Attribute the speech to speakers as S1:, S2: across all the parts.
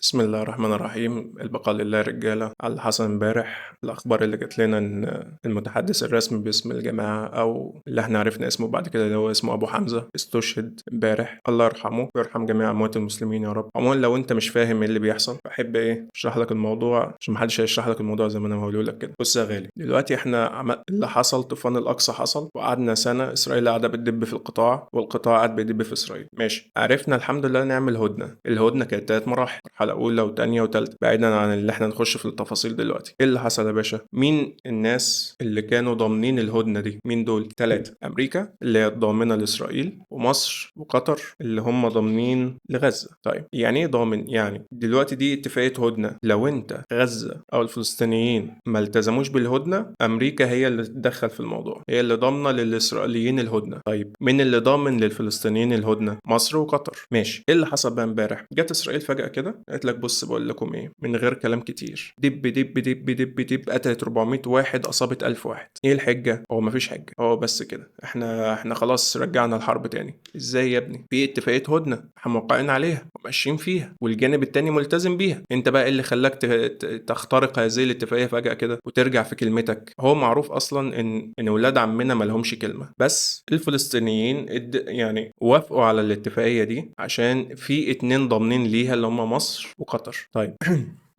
S1: بسم الله الرحمن الرحيم. البقاء لله رجالة. على اللي حصل امبارح، الأخبار اللي جات لنا إن المتحدث الرسمي باسم الجماعة أو اللي احنا عرفنا اسمه بعد كده اللي هو اسمه أبو حمزة استشهد امبارح. الله يرحمه ويرحم جميع أموات المسلمين يا رب. عموما لو أنت مش فاهم إيه اللي بيحصل بحب أشرح لك الموضوع عشان محدش هيشرح لك الموضوع زي ما أنا بقوله لك كده. بص يا غالي، دلوقتي احنا اللي حصل طوفان الأقصى حصل، وقعدنا سنة إسرائيل قاعدة بتدب في القطاع والقطاع قاعد بيدب في إسرائيل. ماشي، عرفنا الحمد لله نعمل هدنة. الهدنة كانت 3 مراحل، مرحلة أولى وتانية وتالتة، بعيدا عن اللي احنا نخش في التفاصيل دلوقتي. ايه اللي حصل يا باشا؟ مين الناس اللي كانوا ضامنين الهدنة دي؟ مين دول؟ 3: أمريكا اللي هي الضامنة لإسرائيل، ومصر وقطر اللي هم ضامنين لغزة. طيب يعني ايه ضامن؟ يعني دلوقتي دي اتفاقية هدنة، لو انت غزة أو الفلسطينيين ما التزموش بالهدنة، أمريكا هي اللي تدخل في الموضوع، هي اللي ضامنة للإسرائيليين الهدنة. طيب مين اللي ضامن للفلسطينيين الهدنة؟ مصر وقطر. ماشي، ايه اللي حصل بقى امبارح؟ جت إسرائيل فجأة كده قالت لك بص بقول لكم ايه، من غير كلام كتير، دب دب دب دب دب، قتلت 400 واحد، اصابت 1000 واحد. ايه الحجه؟ هو مفيش حجه، هو بس كده احنا خلاص رجعنا الحرب تاني. ازاي يا ابني؟ في اتفاقيه هدنه احنا موقعين عليها وماشيين فيها والجانب التاني ملتزم بيها، انت بقى إيه اللي خلاك تخترق هذه الاتفاقيه فجاه كده وترجع في كلمتك؟ هو معروف اصلا ان ولاد عمنا ما لهمش كلمه، بس الفلسطينيين يعني وافقوا على الاتفاقيه دي عشان في 2 ضامنين ليها اللي هم مصر وقطر. طيب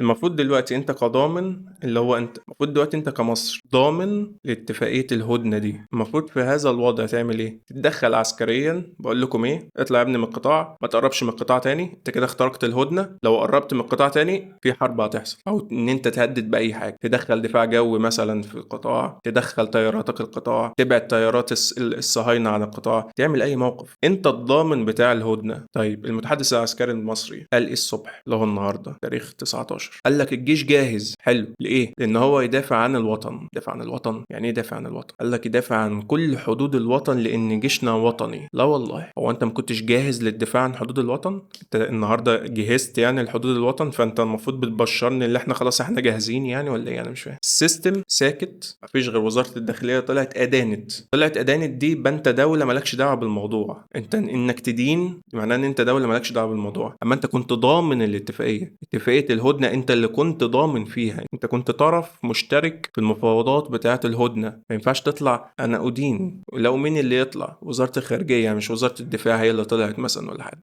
S1: المفروض دلوقتي انت كضامن، اللي هو انت المفروض دلوقتي انت كمصر ضامن لاتفاقية الهدنة دي، المفروض في هذا الوضع تعمل ايه؟ تتدخل عسكريا. بقول لكم ايه، اطلع يا ابني من القطاع، ما تقربش من القطاع تاني، انت كده اخترقت الهدنة. لو قربت من القطاع تاني في حرب هتحصل، او ان انت تهدد بأي حاجة، تدخل دفاع جوي مثلا في القطاع، تدخل طياراتك القطاع، تبعد طيارات الصهاينة عن القطاع، تعمل اي موقف، انت الضامن بتاع الهدنة. طيب المتحدث العسكري المصري قال ايه الصبح اللي هو النهارده تاريخ 19؟ قال لك الجيش جاهز. حلو، لإيه؟ لأن هو يدافع عن الوطن. يدافع عن الوطن يعني إيه يدافع عن الوطن؟ قال لك يدافع عن كل حدود الوطن لأن جيشنا وطني. لا والله، هو أنت ما كنتش جاهز للدفاع عن حدود الوطن؟ أنت النهارده جهزت يعني لحدود الوطن، فأنت المفروض بتبشرني اللي إحنا خلاص إحنا جاهزين يعني ولا إيه؟ أنا مش فاهم. السيستم ساكت، مفيش غير وزارة الداخلية طلعت أدانت دي، يبقى أنت دولة مالكش دعوة بالموضوع. أنت إنك تدين معناه إن أنت دولة مالكش دعوة بالموضوع، أما أنت كنت ضامن الاتفاقية، اتفاقية الهدنة انت اللي كنت ضامن فيها، انت كنت طرف مشترك في المفاوضات بتاعة الهدنة. ما ينفعش تطلع انا ادين. لو مين اللي يطلع؟ وزارة الخارجية، مش وزارة الدفاع هي اللي طلعت مثلا ولا حاجة.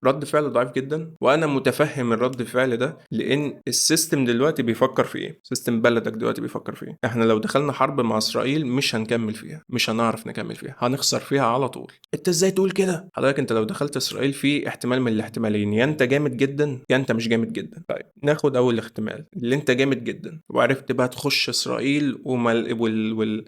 S1: فرد فعل ضعيف جدا، وانا متفهم الرد الفعل ده لان السيستم دلوقتي بيفكر في ايه، سيستم بلدك دلوقتي بيفكر في ايه. احنا لو دخلنا حرب مع اسرائيل مش هنكمل فيها، مش هنعرف نكمل فيها، هنخسر فيها على طول. انت ازاي تقول كده حضرتك؟ انت لو دخلت اسرائيل في احتمال من الاحتمالين، يا انت جامد جدا يا انت مش جامد جدا. طيب ناخد اول احتمال اللي انت جامد جدا وعرفت بقى تخش اسرائيل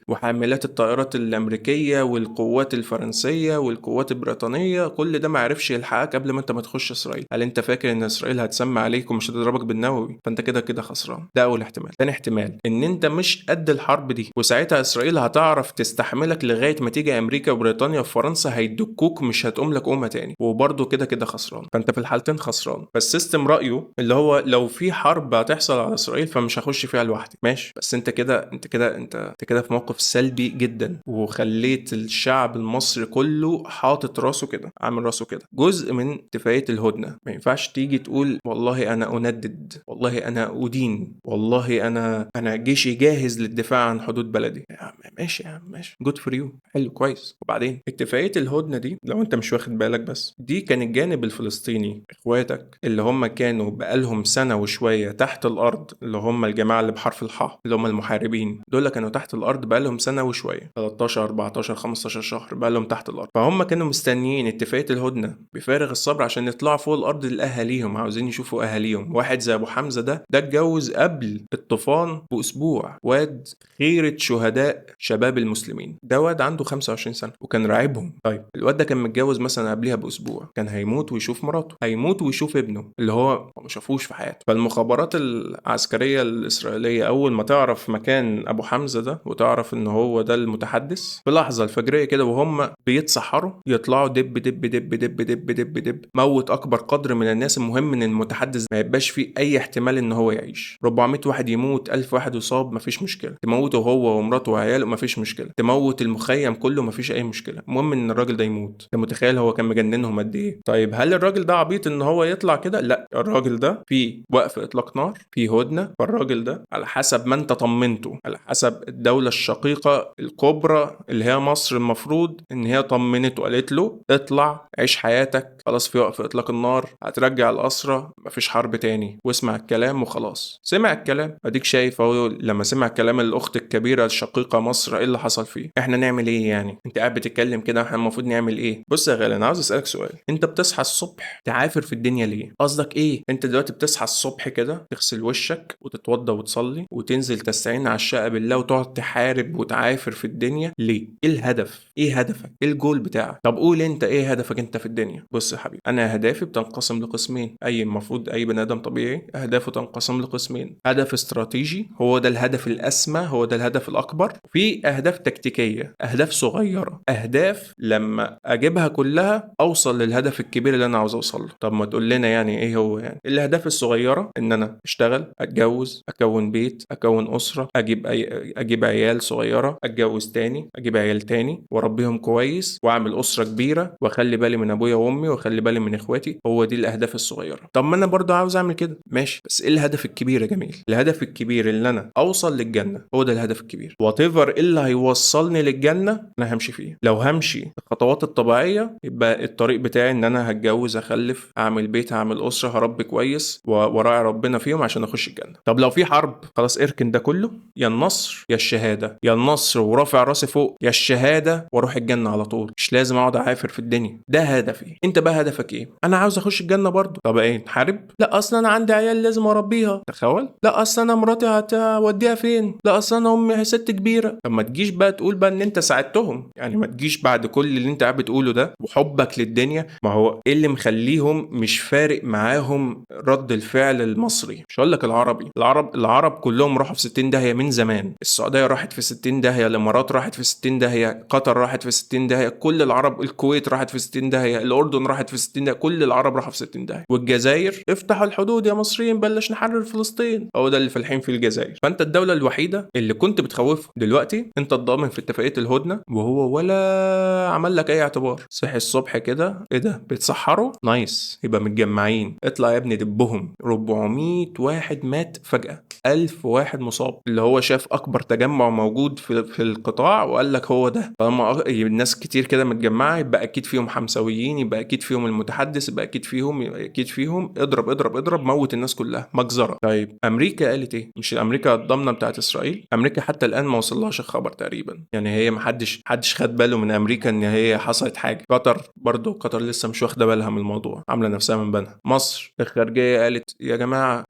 S1: وحاملات الطائرات الامريكيه والقوات الفرنسيه والقوات البريطانيه، كل ده ما عرفش يلحقك قبل ما انت ما تخش اسرائيل. هل انت فاكر ان اسرائيل هتسمع عليك ومش هتضربك بالنووي؟ فانت كده كده خسران. ده اول احتمال. تاني احتمال ان انت مش قد الحرب دي، وساعتها اسرائيل هتعرف تستحملك لغايه ما تيجي امريكا وبريطانيا وفرنسا هيدكوك، مش هتقوم لك قومه تاني، وبرضه كده كده خسران. فانت في الحالتين خسران. فالسيستم رايه اللي هو لو في حرب هتحصل على اسرائيل فمش هخش فيها لوحدي. ماشي، بس انت كده في موقف سلبي جدا، وخليت الشعب المصري كله حاطط راسه كده، عامل راسه كده جزء من اتفاقيه الهدنه. ما ينفعش تيجي تقول والله انا اندد، والله انا ادين، والله انا جيشي جاهز للدفاع عن حدود بلدي. يا عم ماشي، يا عم ماشي، جود فور يو، حلو كويس. وبعدين اتفاقيه الهدنه دي لو انت مش واخد بالك، بس دي كان الجانب الفلسطيني، اخواتك اللي هم كانوا بقالهم سنه وشويه تحت الارض، اللي هم الجماعه اللي بحرف الحاء اللي هم المحاربين دول، كانوا تحت الارض بقالهم سنه وشويه، 13 14 15 شهر بقالهم تحت الارض. فهم كانوا مستنيين اتفاقيه الهدنه بفارغ الصبر عشان يطلعوا فوق الارض لاهاليهم، عاوزين يشوفوا اهاليهم. واحد زي ابو حمزه ده اتجوز قبل الطوفان باسبوع، واد خيره شهداء شباب المسلمين، ده واد عنده 25 سنه وكان راعبهم. طيب الواد ده كان متجوز مثلا قبلها باسبوع، كان هيموت ويشوف مراته، هيموت ويشوف ابنه اللي هو ما شافوش في حياته. المخابرات العسكرية الإسرائيلية أول ما تعرف مكان أبو حمزة ده وتعرف إن هو ده المتحدث، في لحظة الفجرية كده وهم بيتسحروا يطلعوا دب دب دب دب دب دب دب، موت أكبر قدر من الناس. المهم إن المتحدث ما يبقاش فيه أي احتمال إن هو يعيش. 400 واحد يموت، 1000 واحد يصاب، مفيش مشكلة. تموته هو ومراته وعياله مفيش مشكلة. تموت المخيم كله مفيش أي مشكلة. المهم إن الراجل ده يموت. أنت متخيل هو كان مجننهم قد إيه؟ طيب هل الراجل ده عبيط إن هو يطلع كده؟ لا، الراجل ده في وقف إطلاق نار، في هدنة. فالراجل ده على حسب ما أنت طمنته، على حسب الدولة الشقيقة الكبرى اللي هي مصر، المفروض إن هي طمنته، قالت له اطلع عيش حياتك، خلاص في وقف إطلاق النار، هترجع الأسرة، مفيش حرب تاني، واسمع الكلام وخلاص. سمع الكلام، اديك شايف اهو لما سمع كلام الاخت الكبيره الشقيقه مصر ايه اللي حصل فيه. احنا نعمل ايه يعني؟ انت قاعد بتتكلم كده، احنا المفروض نعمل ايه؟ بص يا غالي، انا عاوز اسالك سؤال. انت بتصحى الصبح تعافر في الدنيا ليه؟ قصدك ايه؟ انت دلوقتي بتصحى الصبح كده تغسل وشك وتتوضى وتصلي وتنزل تستعين على الشقه بالله وتقعد تحارب وتعافر في الدنيا ليه؟ ايه الهدف؟ ايه هدفك؟ ايه الجول بتاعك؟ طب قول انت ايه هدفك انت في الدنيا؟ بص يا حبيبي، انا اهدافي بتنقسم لقسمين. المفروض اي بني ادم طبيعي اهدافه تنقسم لقسمين: هدف استراتيجي، هو ده الهدف الاسمى، هو ده الهدف الاكبر. في اهداف تكتيكيه، اهداف صغيره، اهداف لما اجيبها كلها اوصل للهدف الكبير اللي انا عاوز اوصل له. طب ما تقول لنا يعني ايه هو؟ يعني الاهداف الصغيره ان انا اشتغل، اتجوز، اكون بيت، اكون اسره، اجيب عيال صغيره، اتجوز تاني، اجيب عيال تاني واربيهم كويس واعمل اسره كبيره واخلي بالي من ابويا وامي واخلي بالي من اخواتي. هو دي الاهداف الصغيره. طب ما انا برضه عاوز اعمل كده، ماشي، بس ايه الهدف الكبير يا جميل؟ الهدف الكبير اللي انا اوصل للجنه، هو ده الهدف الكبير. وات ايفر اللي هيوصلني للجنه انا همشي فيه. لو همشي الخطوات الطبيعيه يبقى الطريق بتاعي ان انا هتجوز، اخلف، اعمل بيت، هعمل اسره، هربي كويس وراعي ربنا فيهم عشان اخش الجنه. طب لو في حرب، خلاص اركن ده كله، يا النصر يا الشهاده، يا النصر ورافع راسي فوق، يا الشهاده واروح الجنه على طول. مش لازم اقعد اعافر في الدنيا. ده هدفي. انت بقى هدفك ايه؟ انا عاوز اخش الجنه برضه. طب ايه، نحارب؟ لا، اصلا انا عندي عيال لازم اربيها. تخيل. لا، اصلا انا مراتي هتوديها فين؟ لا، اصلا انا امي ست كبيره. طب ما تجيش بقى تقول بقى ان انت ساعدتهم يعني. ما تجيش بعد كل اللي انت قاعد بتقوله ده وحبك للدنيا. ما هو ايه اللي مخليهم مش فارق معاهم رد الفعل المصري؟ مش هقول لك العربي، العرب كلهم راحوا في 60 داهيه من زمان. السعوديه راحت في 60 داهيه، الامارات راحت في 60 داهيه، قطر راحت في 60 داهيه، كل العرب، الكويت راحت في 60 داهيه، الاردن راحت في 60 داهيه، كل العرب راحوا في 60 داهيه. والجزائر، افتحوا الحدود يا مصريين، بلش نحرر فلسطين. هو ده اللي فالحين في الجزائر. فانت الدوله الوحيده اللي كنت بتخوفه دلوقتي انت الضامن في اتفاقيه الهدنه، وهو ولا عمل لك اي اعتبار. صحي الصبح كده، ايه ده؟ بيتسحروا؟ نايس، يبقى متجمعين. اطلع يا ابني دبهم. 400 واحد مات فجاه، 1000 واحد مصاب. اللي هو شاف اكبر تجمع موجود في القطاع وقال لك هو ده. طالما الناس كتير كده متجمعه يبقى اكيد فيهم حمساويين، يبقى اكيد فيهم المتحدث، يبقى اكيد فيهم، يبقى اكيد فيهم. اضرب اضرب اضرب، موت الناس كلها، مجزره. طيب امريكا قالت ايه؟ مش امريكا الضامنه بتاعت اسرائيل؟ امريكا حتى الان ما وصلهاش الخبر تقريبا يعني. هي محدش خد باله من امريكا ان هي حصلت حاجه. قطر برضو، قطر لسه مش واخده بالها من الموضوع، عامله نفسها من بنها. مصر الخارجيه قالت يا جماعه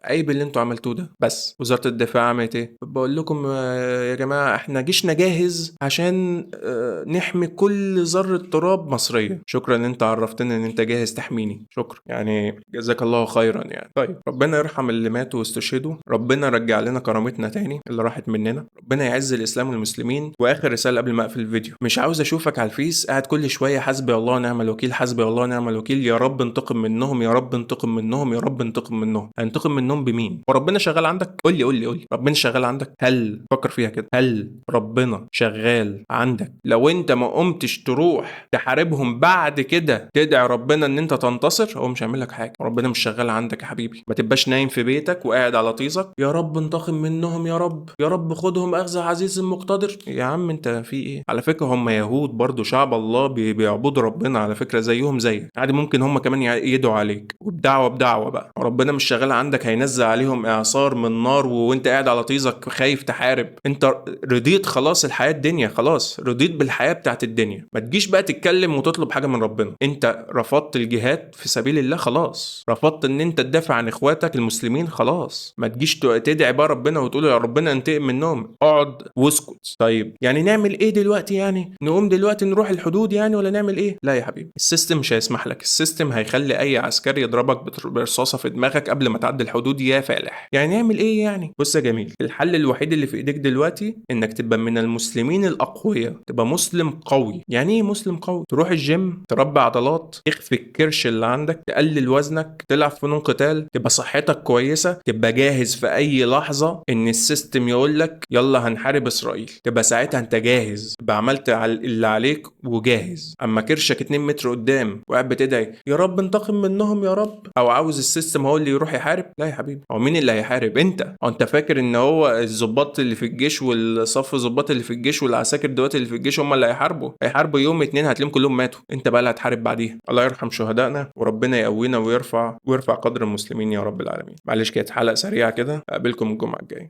S1: عيب اللي انتوا عملتوه ده. بس وزاره الدفاع عملت ايه؟ بقول لكم يا جماعه احنا جيشنا جاهز عشان نحمي كل ذره تراب مصريه. شكرا ان انت عرفتني ان انت جاهز تحميني، شكرا يعني، جزاك الله خيرا يعني. طيب ربنا يرحم اللي ماتوا واستشهدوا، ربنا رجع لنا كرامتنا تاني اللي راحت مننا، ربنا يعز الاسلام والمسلمين. واخر رساله قبل ما اقفل الفيديو، مش عاوز اشوفك على الفيس قاعد كل شويه حسبي الله ونعم الوكيل، حسبي الله ونعم الوكيل، يا رب انتقم منهم، يا رب انتقم منهم، يا رب انتقم منهم. هينتقم منهم بمين؟ وربنا شغال عندك؟ قول لي قول لي قول لي، ربنا شغال عندك؟ هل فكر فيها كده، هل ربنا شغال عندك؟ لو انت ما قمتش تروح تحاربهم بعد كده تدعي ربنا ان انت تنتصر، هو مش هيعمل لك حاجه. ربنا مش شغال عندك يا حبيبي. ما تبقاش نايم في بيتك وقاعد على طيزك يا رب انتقم منهم، يا رب يا رب خدهم اخذ عزيز مقتدر. يا عم انت في ايه؟ على فكره هم يهود برضو، شعب الله بيعبدوا ربنا على فكره زيهم زيك عادي. ممكن هم كمان يدعوا عليك وبدعوه بقى. ربنا مش شغال عندك هينزل عليهم اعصار من نار وانت قاعد على طيزك خايف تحارب. انت رضيت خلاص الحياه الدنيا، خلاص رضيت بالحياه بتاعت الدنيا. ما تجيش بقى تتكلم وتطلب حاجه من ربنا. انت رفضت الجهاد في سبيل الله، خلاص رفضت ان انت تدافع عن اخواتك المسلمين، خلاص. ما تجيش تدعي بقى ربنا وتقول يا ربنا انتقم منهم، اقعد واسكت. طيب يعني نعمل ايه دلوقتي؟ يعني نقوم دلوقتي نروح الحدود يعني ولا نعمل ايه؟ لا يا حبيبي، السيستم مش هيسمح لك. السيستم هيخلي اي عسكري يضربك برصاصه في دماغك دماغك قبل ما تعدي الحدود يا فالح. يعني نعمل ايه يعني؟ بص يا جميل، الحل الوحيد اللي في ايديك دلوقتي انك تبقى من المسلمين الاقوياء، تبقى مسلم قوي. يعني ايه مسلم قوي؟ تروح الجيم، تربي عضلات، تخفي الكرش اللي عندك، تقلل وزنك، تلعب فنون قتال، تبقى صحتك كويسه، تبقى جاهز في اي لحظه ان السيستم يقول لك يلا هنحارب اسرائيل، تبقى ساعتها انت جاهز، تبقى عملت اللي عليك وجاهز. اما كرشك 2 متر قدام وقاعد بتدعي يا رب انتقم منهم يا رب، او عاوز السيستم هو اللي يروح يحارب، لا يا حبيبي، هو مين اللي هيحارب؟ انت. هو انت فاكر ان هو الضباط اللي في الجيش والصف الضباط اللي في الجيش والعساكر دلوقتي اللي في الجيش هم اللي هيحاربوا يوم اتنين هتلاقيهم كلهم ماتوا، انت بقى اللي هتحارب بعديها. الله يرحم شهدائنا وربنا يقوينا ويرفع قدر المسلمين يا رب العالمين. معلش كانت حلقة سريعة كده، اقابلكم الجمعة الجاية.